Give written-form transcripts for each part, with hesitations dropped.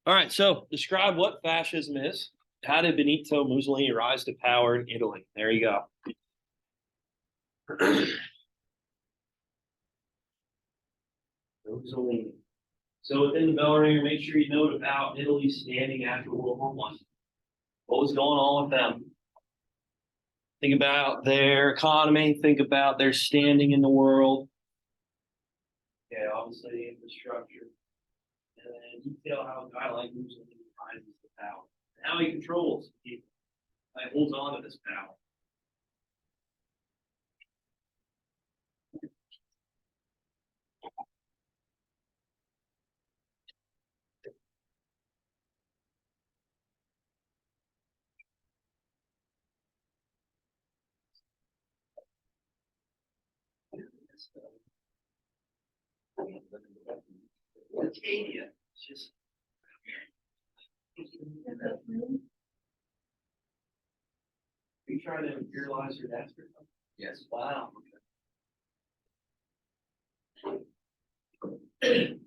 All right, so describe what fascism is. How did Benito Mussolini rise to power in Italy? There you go. Mussolini. So within the bell ringer, make sure you note about Italy's standing after World War One. What was going on with them? Think about their economy. Think about their standing in the world. Okay, obviously the infrastructure, and then detail how a guy like Mussolini rises to power, and how he controls people, like holds on to this power. Arcadia, it's just. Are you trying to imperialize your desk or something? Yes. Wow. Okay.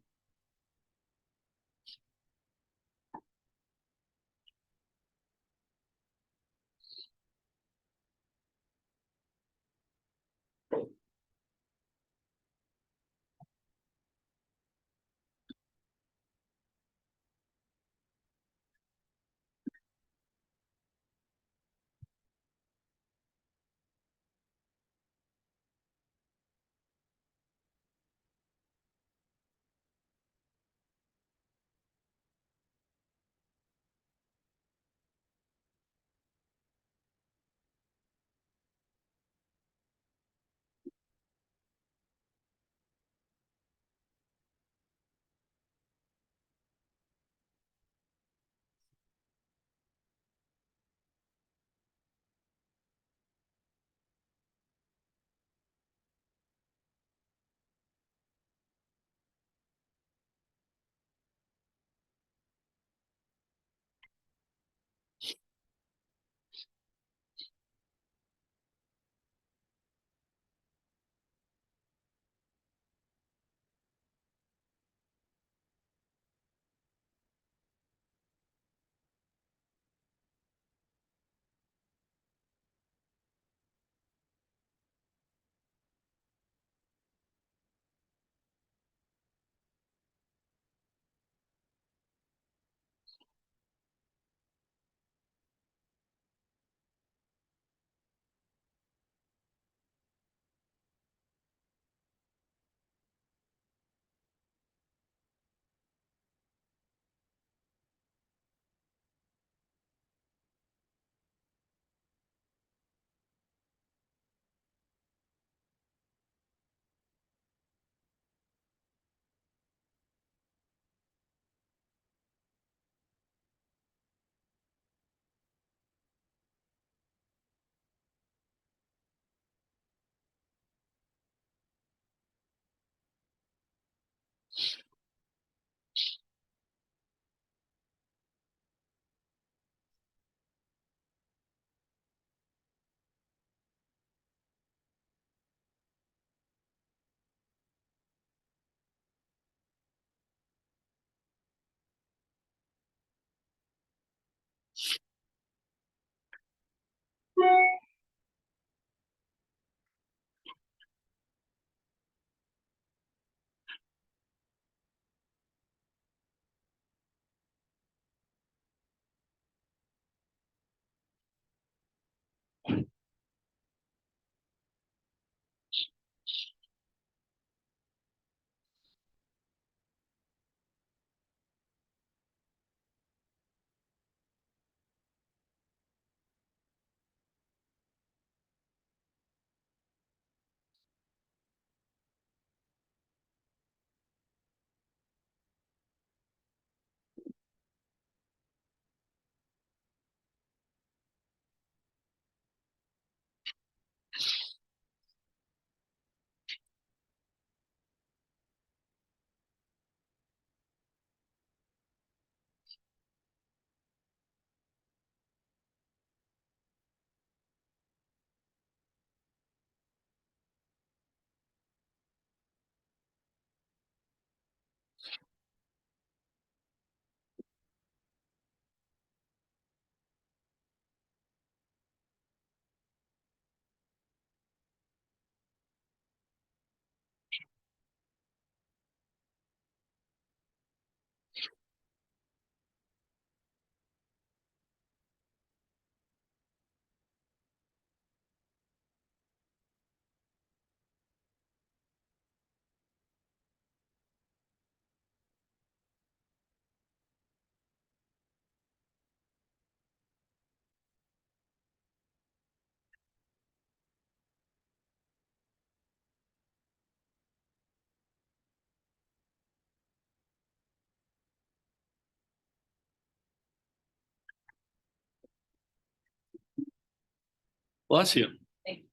Bless you. Thank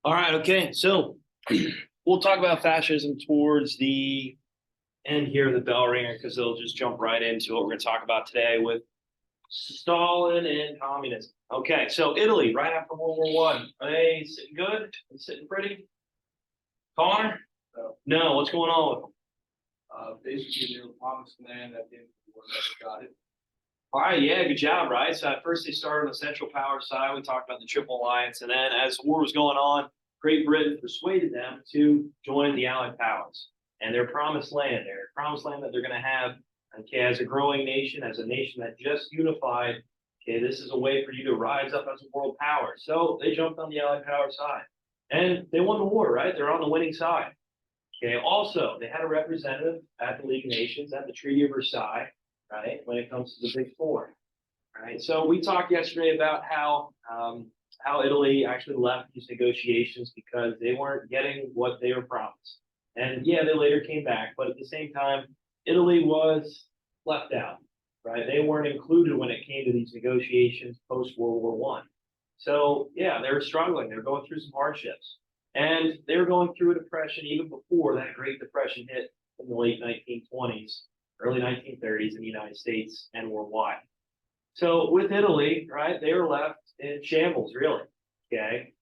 All right, okay. So we'll talk about fascism towards the end here of the bell ringer because they'll just jump right into what we're going to talk about today with Stalin and communism. Okay, so Italy, right after World War One, are they sitting good? Are they sitting pretty? Connor? No, what's going on with them? Basically, they were promised land at the end of the war, never got it. All right, yeah, good job, right? So at first they started on the Central Power side. We talked about the Triple Alliance, and then as the war was going on, Great Britain persuaded them to join the Allied powers and their promised land. Their promised land that they're going to have, okay, as a growing nation, as a nation that just unified. Okay, this is a way for you to rise up as a world power. So they jumped on the Allied power side, and they won the war, right? They're on the winning side. Okay, also they had a representative at the League of Nations at the Treaty of Versailles, right? When it comes to the Big Four, right? So we talked yesterday about how Italy actually left these negotiations because they weren't getting what they were promised. And yeah, they later came back, but at the same time, Italy was left out, right? They weren't included when it came to these negotiations post World War One. So yeah, they were struggling. They were going through some hardships, and they were going through a depression even before that Great Depression hit in the late 1920s, early 1930s in the United States and worldwide. So with Italy, right, they were left in shambles, really. Okay,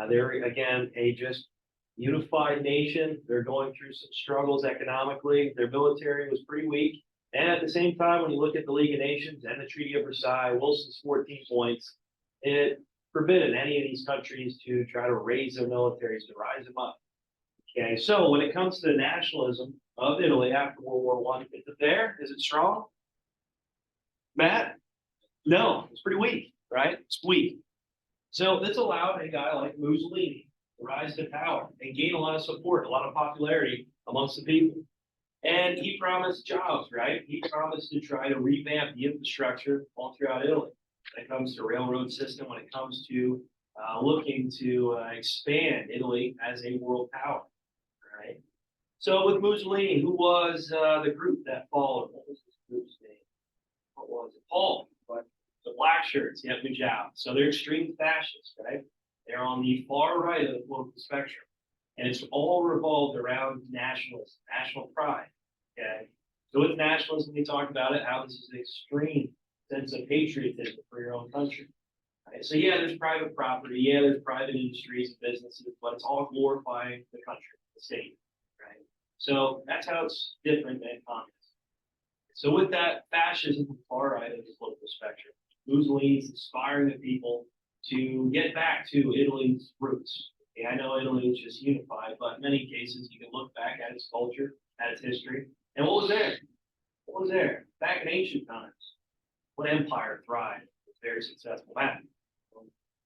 they're again a just unified nation. They're going through some struggles economically. Their military was pretty weak, and at the same time, when you look at the League of Nations and the Treaty of Versailles, Wilson's 14 points, it forbidden any of these countries to try to raise their militaries to rise them up. Okay, so when it comes to the nationalism of Italy after World War One, is it there? Is it strong? Matt? No, it's pretty weak, right? It's weak. So this allowed a guy like Mussolini to rise to power and gain a lot of support, a lot of popularity amongst the people. And he promised jobs, right? He promised to try to revamp the infrastructure all throughout Italy. When it comes to railroad system, when it comes to looking to expand Italy as a world power, right? So with Mussolini, who was the group that followed? What was this group's name? What was it? Paul, but the black shirts. Yeah, good job. So they're extreme fascists, right? They're on the far right of the political spectrum, and it's all revolved around nationalism, national pride. Okay, so with nationalism, we talk about it, how this is an extreme sense of patriotism for your own country. Right? So yeah, there's private property, yeah, there's private industries and businesses, but it's all glorifying the country, the state, right? So that's how it's different than communism. So with that, fascism is far right of the political spectrum. Mussolini's inspiring the people to get back to Italy's roots. Okay, I know Italy was just unified, but in many cases you can look back at its culture, at its history, and what was there? What was there? Back in ancient times, what empire thrived? Was very successful. That.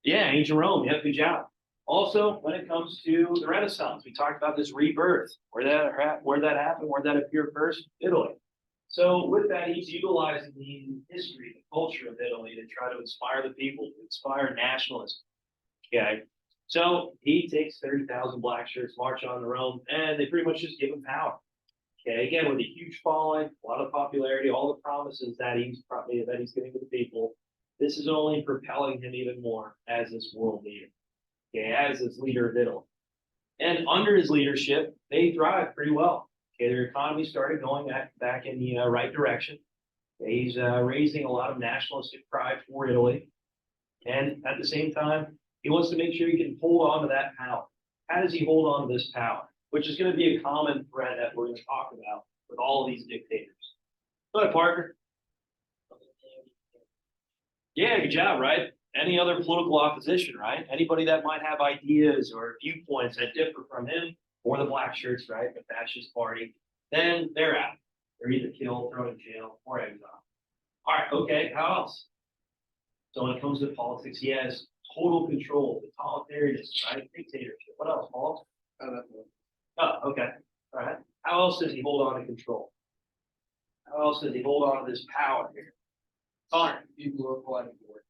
Yeah, ancient Rome. Yeah, good job. Also, when it comes to the Renaissance, we talked about this rebirth. Where that happened, where that appeared first? Italy. So with that, he's utilizing the history, the culture of Italy to try to inspire the people, to inspire nationalism. Okay. So he takes 30,000 black shirts, march on to Rome, and they pretty much just give him power. Okay, again, with a huge following, a lot of popularity, all the promises that he's giving to the people, this is only propelling him even more as this world leader. Okay, as this leader of Italy. And under his leadership, they thrive pretty well. Okay, their economy started going back in the right direction. He's raising a lot of nationalistic pride for Italy. And at the same time, he wants to make sure he can hold on to that power. How does he hold on to this power? Which is going to be a common thread that we're going to talk about with all of these dictators. Go ahead, Parker. Yeah, good job, right? Any other political opposition, right? Anybody that might have ideas or viewpoints that differ from him or the black shirts, right? The fascist party, then they're out. They're either killed, thrown in jail, or exiled. All right, okay, how else? So when it comes to politics, he has total control, totalitarianism, right? Dictatorship. What else, Paul? Oh, okay. All right. How else does he hold on to control? How else does he hold on to this power here? Connor. People who are fighting for it.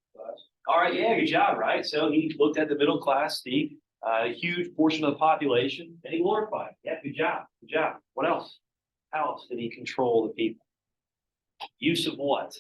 All right, yeah, good job, right? So he looked at the middle class, Steve, a huge portion of the population, and he glorified. Yeah, good job, good job. What else? How else did he control the people? Use of what?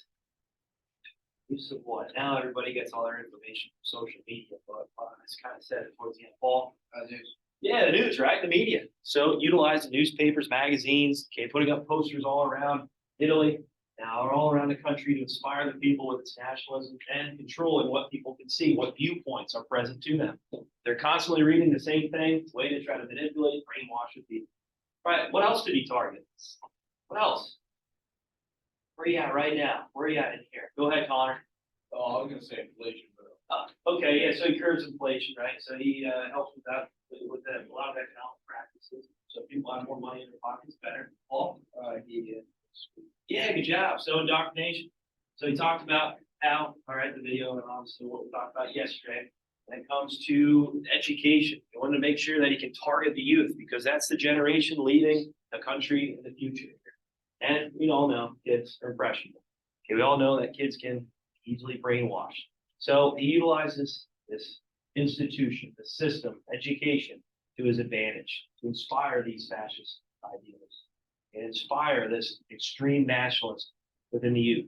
Use of what? Now everybody gets all their information from social media, but it's kind of said it towards the end. Paul? News. Yeah, the news, right? The media. So utilize the newspapers, magazines, okay, putting up posters all around Italy, now all around the country to inspire the people with its nationalism and controlling what people can see, what viewpoints are present to them. They're constantly reading the same thing, way to try to manipulate, brainwash the people. All right, what else did he target? What else? Where are you at right now? Where are you at in here? Go ahead, Connor. Oh, I was gonna say inflation, but. Okay, yeah, so he curbs inflation, right? So he helps with that, with a lot of economic practices. So if people have more money in their pockets, better. Paul? Yeah, good job. So indoctrination. So he talked about how, all right, the video and obviously what we talked about yesterday, when it comes to education, he wanted to make sure that he can target the youth because that's the generation leading the country in the future. And we all know kids are impressionable. Okay, we all know that kids can easily brainwash. So he utilizes this institution, the system, education to his advantage, to inspire these fascist ideas and inspire this extreme nationalism within the youth.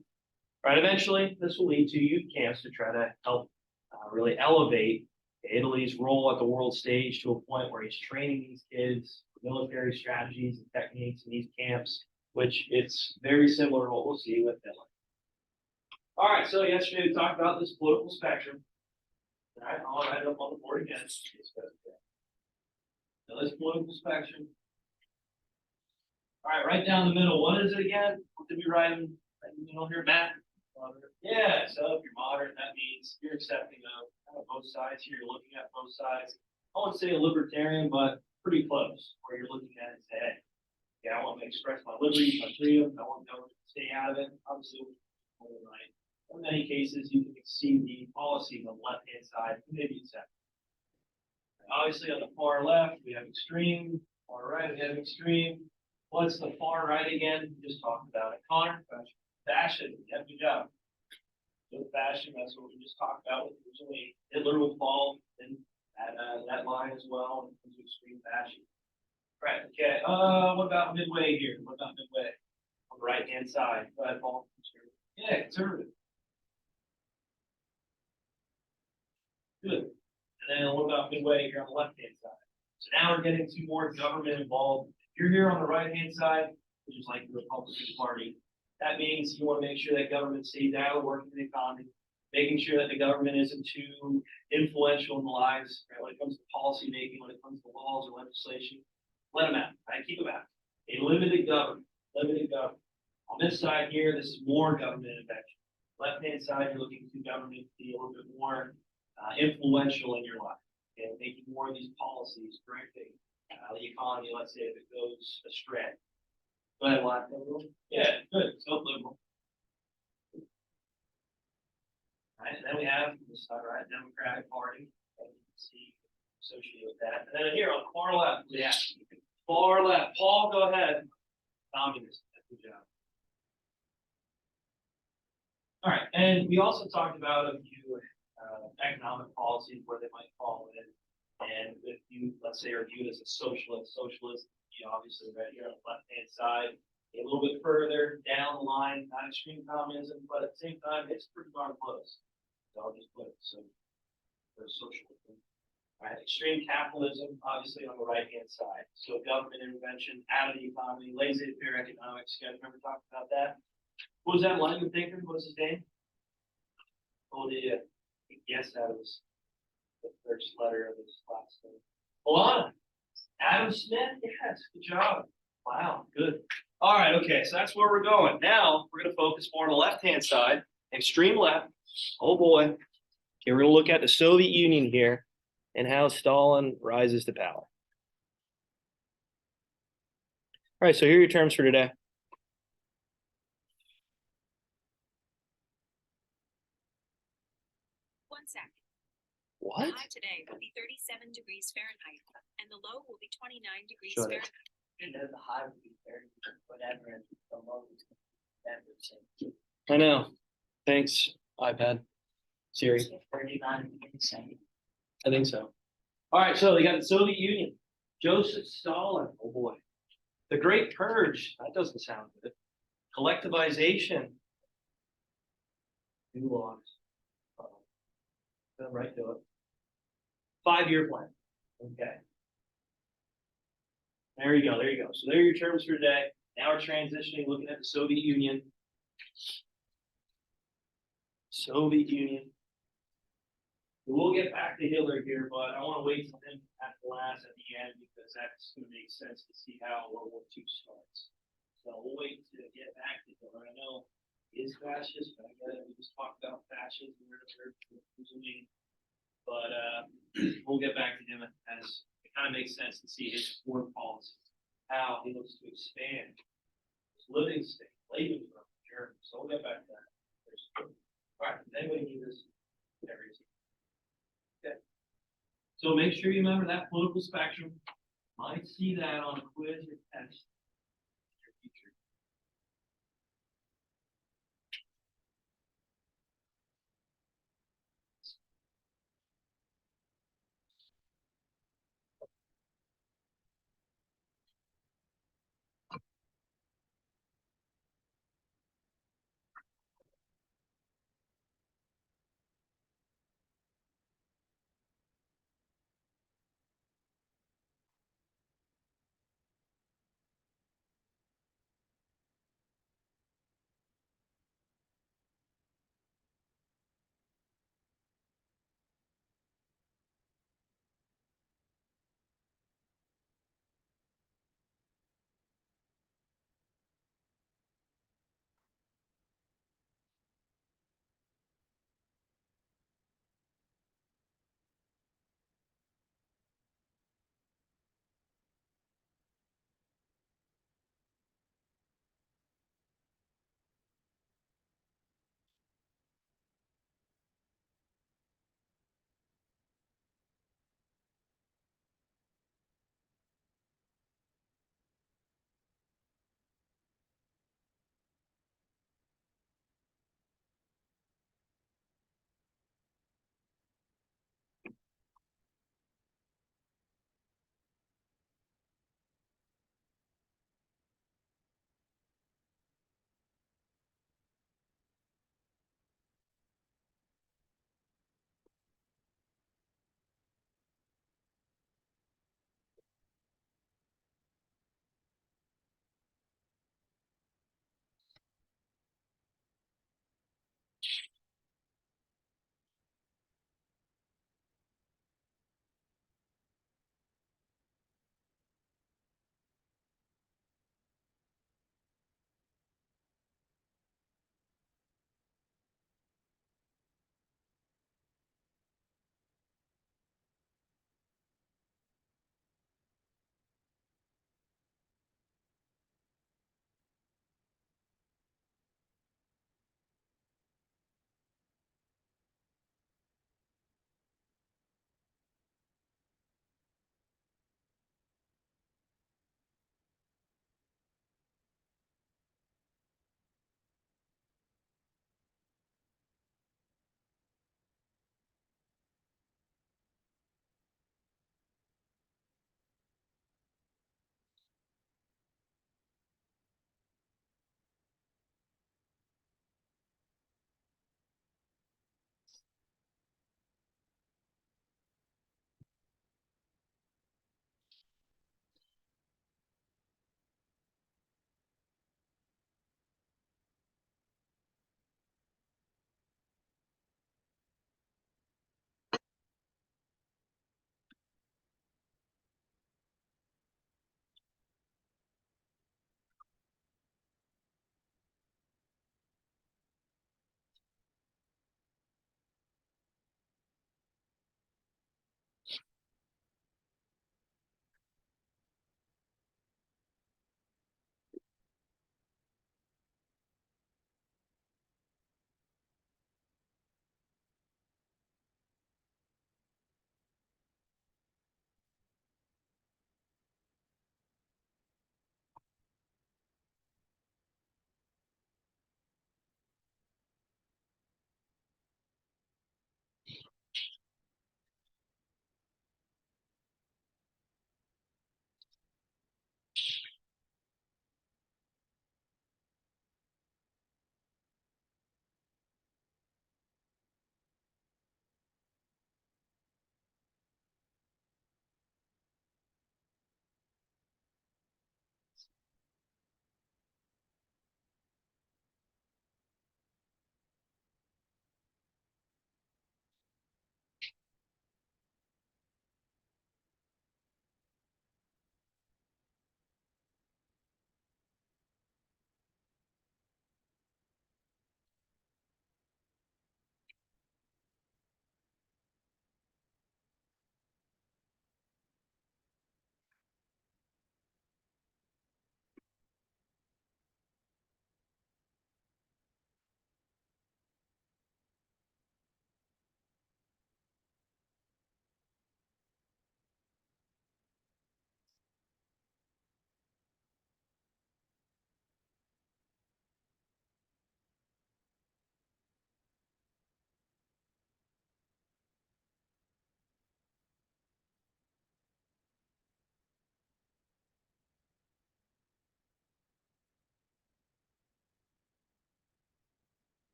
Right, eventually, this will lead to youth camps to try to help really elevate Italy's role at the world stage to a point where he's training these kids, military strategies and techniques in these camps, which it's very similar to what we'll see with Hitler. All right, so yesterday we talked about this political spectrum. All right, I'll write it up on the board again. Now this political spectrum. All right, right down the middle. What is it again? What did we write in the middle here, Matt? Moderate. Yeah, so if you're moderate, that means you're accepting of kind of both sides here. You're looking at both sides. I wouldn't say a libertarian, but pretty close, where you're looking at it and say, hey, yeah, I want to express my liberty, my freedom. I want to stay out of it. Obviously, right. In many cases, you can see the policy on the left-hand side, maybe accept. Obviously, on the far left, we have extreme. Far right, we have extreme. What's the far right again? We just talked about it. Connor? Fashion. Yeah, good job. So fashion, that's what we just talked about. Originally, Hitler would fall in that line as well when it comes to extreme fashion. Right, okay. What about midway here? What about midway? On the right-hand side. Go ahead, Paul. Yeah, conservative. Good. And then what about midway here on the left-hand side? So now we're getting to more government involved. If you're here on the right-hand side, which is like the Republican Party, that means you want to make sure that government stays out of the working the economy, making sure that the government isn't too influential in the lives, right? When it comes to policy making, when it comes to laws or legislation, let them out, right? Keep them out. A limited government, limited government. On this side here, this is more government intervention. Left-hand side, you're looking to government to be a little bit more influential in your life, and making more of these policies, directing the economy, let's say, if it goes astray. Go ahead, Lon. Yeah, good. So liberal. Right, and then we have this side, right, Democratic Party. And you can see associated with that. And then here on the far left, yeah, far left. Paul, go ahead. Communist. Good job. All right, and we also talked about a few economic policies where they might fall in. And if you, let's say, are viewed as a socialist, you obviously right here on the left-hand side, a little bit further down the line, not extreme communism, but at the same time, it's pretty darn close. So I'll just put some for socialism. Right, extreme capitalism, obviously on the right-hand side. So government intervention out of the economy, laissez-faire economics. You guys remember talking about that? What was that line you're thinking? What was his name? Oh, the guess that was the first letter of his last name. Alana. Adam Smith. Yes, good job. Wow, good. All right, okay, so that's where we're going. Now we're going to focus more on the left-hand side, extreme left. Oh boy. Okay, we're going to look at the Soviet Union here and how Stalin rises to power. All right, so here are your terms for today. One second. What? The high today will be 37 degrees Fahrenheit, and the low will be 29 degrees Shut it. Fahrenheit. You know, the high would be 30, whatever, and the low is 10%. I know. Thanks, iPad. Siri. 39 insane. I think so. All right, so they got the Soviet Union. Joseph Stalin. Oh boy. The Great Purge. That doesn't sound good. Collectivization. New laws. Right to it. 5-year plan. Okay. There you go. There you go. So there are your terms for today. Now we're transitioning, looking at the Soviet Union. Soviet Union. We'll get back to Hitler here, but I want to wait till him at the end because that's going to make sense to see how World War II starts. So we'll wait to get back to Hitler. I know he is fascist, but I get it. We just talked about fascism, Mussolini, but we'll get back to him as it kind of makes sense to see his foreign policy, how he looks to expand his living state, Germany. So we'll get back to that. All right, anybody need this? Okay. So make sure you remember that political spectrum. Might see that on a quiz or test. in your future.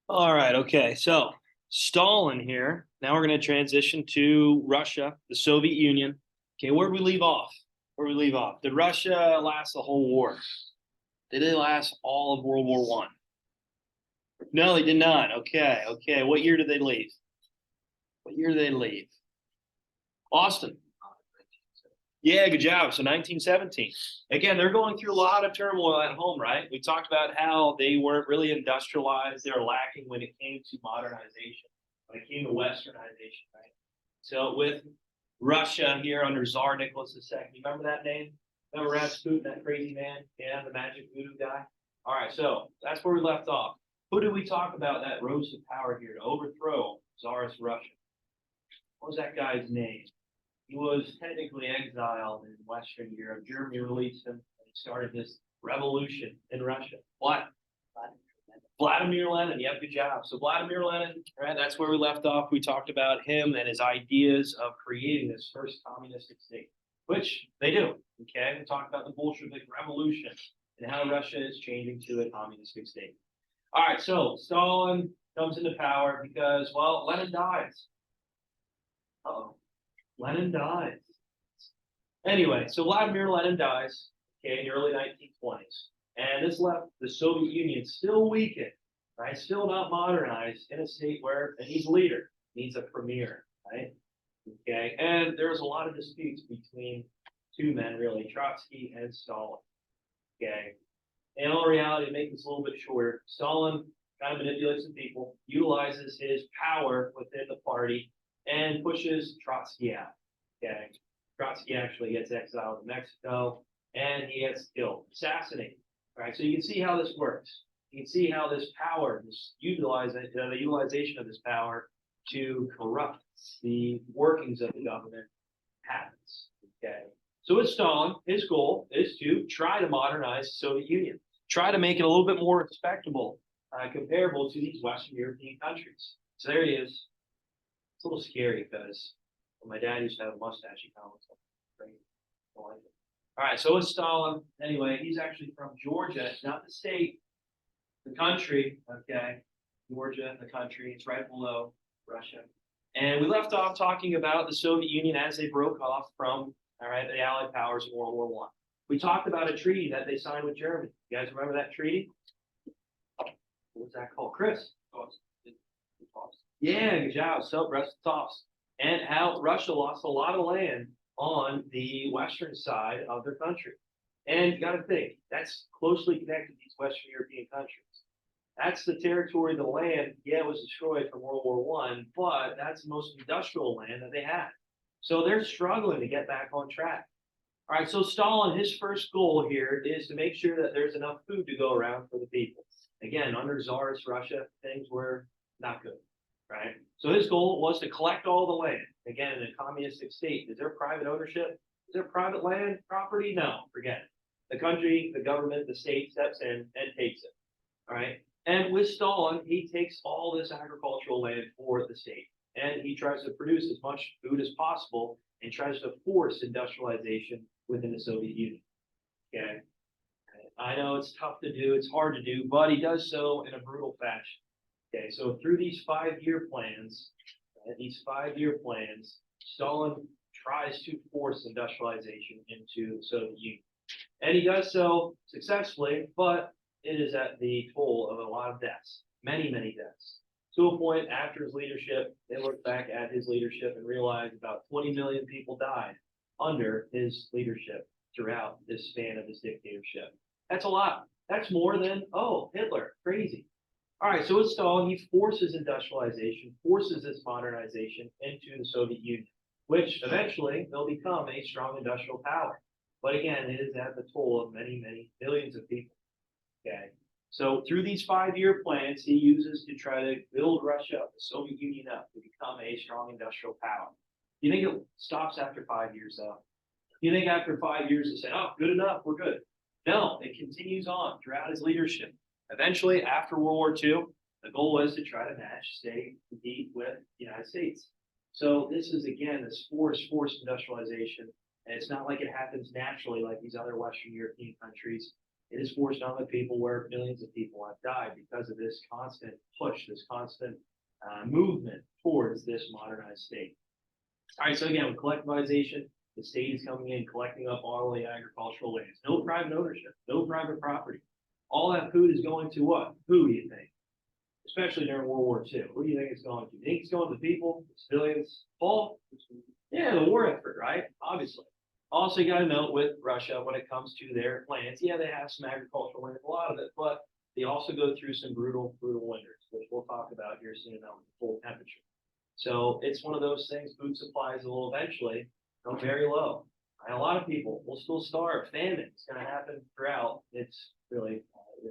All right, okay. So Stalin here. Now we're going to transition to Russia, the Soviet Union. Okay, where did we leave off? Where did we leave off? Did Russia last the whole war? Did it last all of World War One? No, they did not. Okay, okay. What year did they leave? What year did they leave? Austin. Yeah, good job. So 1917. Again, they're going through a lot of turmoil at home, right? We talked about how they weren't really industrialized. They were lacking when it came to modernization, when it came to westernization, right? So with Russia here under Tsar Nicholas II, you remember that name? Remember Rasputin, that crazy man? Yeah, the magic voodoo guy. All right, so that's where we left off. Who did we talk about that rose to power here to overthrow Tsarist Russia? What was that guy's name? He was technically exiled in Western Europe. Germany released him, and he started this revolution in Russia. What? Vladimir Lenin. Yep, good job. So Vladimir Lenin, right? That's where we left off. We talked about him and his ideas of creating this first communistic state, which they do. Okay, we talked about the Bolshevik Revolution and how Russia is changing to a communistic state. All right, so Stalin comes into power because, well, Lenin dies. Uh-oh. Lenin dies. Anyway, so Vladimir Lenin dies, okay, in the early 1920s. And this left the Soviet Union still weakened, right? Still not modernized in a state where it needs a leader, needs a premier, right? Okay, and there was a lot of disputes between two men, really, Trotsky and Stalin. Okay, in all reality, to make this a little bit shorter, Stalin kind of manipulates the people, utilizes his power within the party, and pushes Trotsky out. Okay, Trotsky actually gets exiled to Mexico, and he gets killed, assassinated. All right, so you can see how this works. You can see how this power, the utilization of this power to corrupt the workings of the government happens. Okay, so with Stalin, his goal is to try to modernize the Soviet Union, try to make it a little bit more respectable, comparable to these Western European countries. So there he is. It's a little scary because when my dad used to have a mustache, he kind of looks like crazy. I like it. All right, so it's Stalin. Anyway, he's actually from Georgia, not the state, the country. Okay, Georgia, the country. It's right below Russia. And we left off talking about the Soviet Union as they broke off from, all right, the Allied powers in World War One. We talked about a treaty that they signed with Germany. You guys remember that treaty? What was that called, Chris? Yeah, good job. So Brest Toffs. And how Russia lost a lot of land on the western side of their country. And you got to think, that's closely connected to these Western European countries. That's the territory, the land, yeah, it was destroyed from World War One, but that's the most industrial land that they had. So they're struggling to get back on track. All right, so Stalin, his first goal here is to make sure that there's enough food to go around for the people. Again, under Tsarist Russia, things were not good, right? So his goal was to collect all the land. Again, in a communistic state, is there private ownership? Is there private land, property? No, forget it. The country, the government, the state steps in and takes it, all right? And with Stalin, he takes all this agricultural land for the state, and he tries to produce as much food as possible and tries to force industrialization within the Soviet Union, okay? I know it's tough to do, it's hard to do, but he does so in a brutal fashion. Okay, so through these 5-year plans, Stalin tries to force industrialization into the Soviet Union. And he does so successfully, but it is at the toll of a lot of deaths, many, many deaths. To a point after his leadership, they look back at his leadership and realize about 20 million people died under his leadership throughout this span of his dictatorship. That's a lot. That's more than, oh, Hitler, crazy. All right, so with Stalin, he forces industrialization, forces this modernization into the Soviet Union, which eventually they'll become a strong industrial power. But again, it is at the toll of many, many millions of people. Okay, so through these 5-year plans, he uses to try to build Russia up, the Soviet Union up, to become a strong industrial power. You think it stops after 5 years, though? You think after 5 years, they say, oh, good enough, we're good. No, it continues on throughout his leadership. Eventually, after World War II, the goal was to try to compete with the United States. So this is, again, this forced industrialization. And it's not like it happens naturally like these other Western European countries. It is forced on the people where millions of people have died because of this constant push, this constant movement towards this modernized state. All right, so again, with collectivization, the state is coming in, collecting up all the agricultural lands. No private ownership, no private property. All that food is going to what? Who do you think? Especially during World War II. Who do you think it's going to? You think it's going to the people, the civilians? Paul? Yeah, the war effort, right? Obviously. Also, you got to note with Russia, when it comes to their plants, yeah, they have some agricultural land, a lot of it, but they also go through some brutal winters, which we'll talk about here soon about the full temperature. So it's one of those things, food supplies will eventually go very low. And a lot of people will still starve. Famine is going to happen throughout. It's really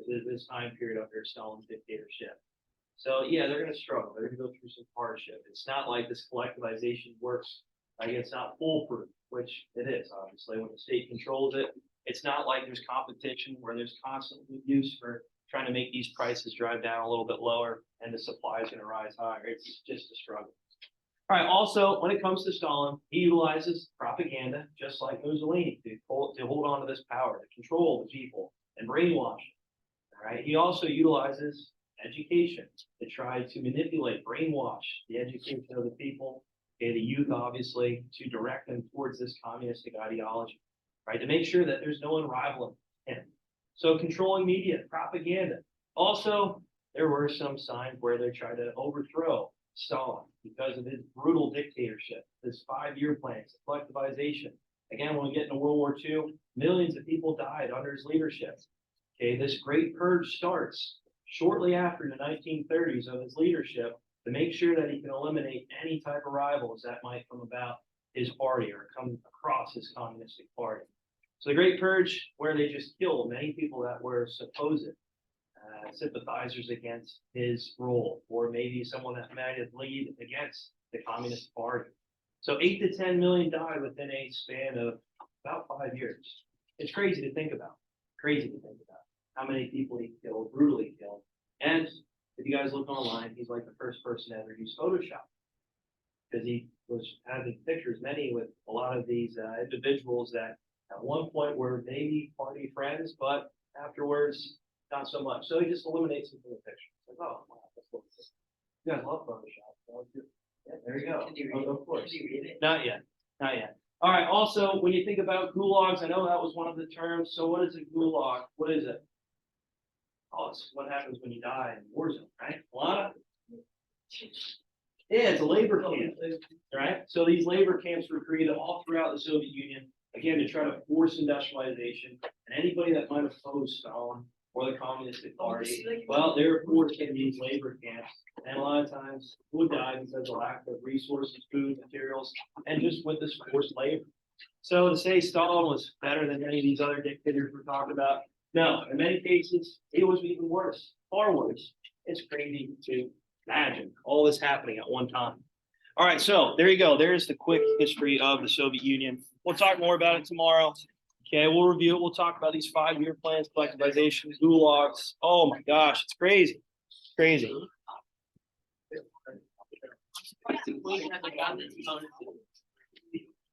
this time period under Stalin's dictatorship. So yeah, they're going to struggle. They're going to go through some hardship. It's not like this collectivization works. Like it's not foolproof, which it is, obviously, when the state controls it. It's not like there's competition where there's constant use for trying to make these prices drive down a little bit lower and the supply is going to rise higher. It's just a struggle. All right, also, when it comes to Stalin, he utilizes propaganda, just like Mussolini, to hold on to this power, to control the people and brainwash them. All right, he also utilizes education to try to manipulate, brainwash the education of the people, okay, the youth, obviously, to direct them towards this communistic ideology, right, to make sure that there's no one rivaling him. So controlling media, propaganda. Also, there were some signs where they tried to overthrow Stalin because of his brutal dictatorship, his 5-year plans, collectivization. Again, when we get into World War II, millions of people died under his leadership. Okay, this great purge starts shortly after the 1930s of his leadership to make sure that he can eliminate any type of rivals that might come about his party or come across his communistic party. So the Great Purge, where they just killed many people that were supposed sympathizers against his rule, or maybe someone that might have lead against the Communist Party. So 8 to 10 million died within a span of about 5 years. It's crazy to think about. Crazy to think about how many people he killed, brutally killed. And if you guys look online, he's like the first person to ever use Photoshop, because he was having pictures, many with a lot of these individuals that at one point were maybe party friends, but afterwards, not so much. So he just eliminates them from the picture. It's like, oh, wow, that's what it is. You guys love Photoshop. So yeah, there you go. Can you read it? Of course. Can you read it? Not yet. Not yet. All right. Also, when you think about gulags, I know that was one of the terms. So what is a gulag? What is it? Oh, it's what happens when you die in a war zone, right? Alana? Yeah, it's a labor camp, right? So these labor camps were created all throughout the Soviet Union, again, to try to force industrialization. And anybody that might oppose Stalin or the Communist Party, well, they were forced in these labor camps. And a lot of times would die because of lack of resources, food, materials, and just with this forced labor. So to say Stalin was better than any of these other dictators we're talking about, no, in many cases, it was even worse, far worse. It's crazy to imagine all this happening at one time. All right, so there you go. There's the quick history of the Soviet Union. We'll talk more about it tomorrow. Okay, we'll review it. We'll talk about these 5-year plans, collectivization, gulags. Oh my gosh, it's crazy. Crazy.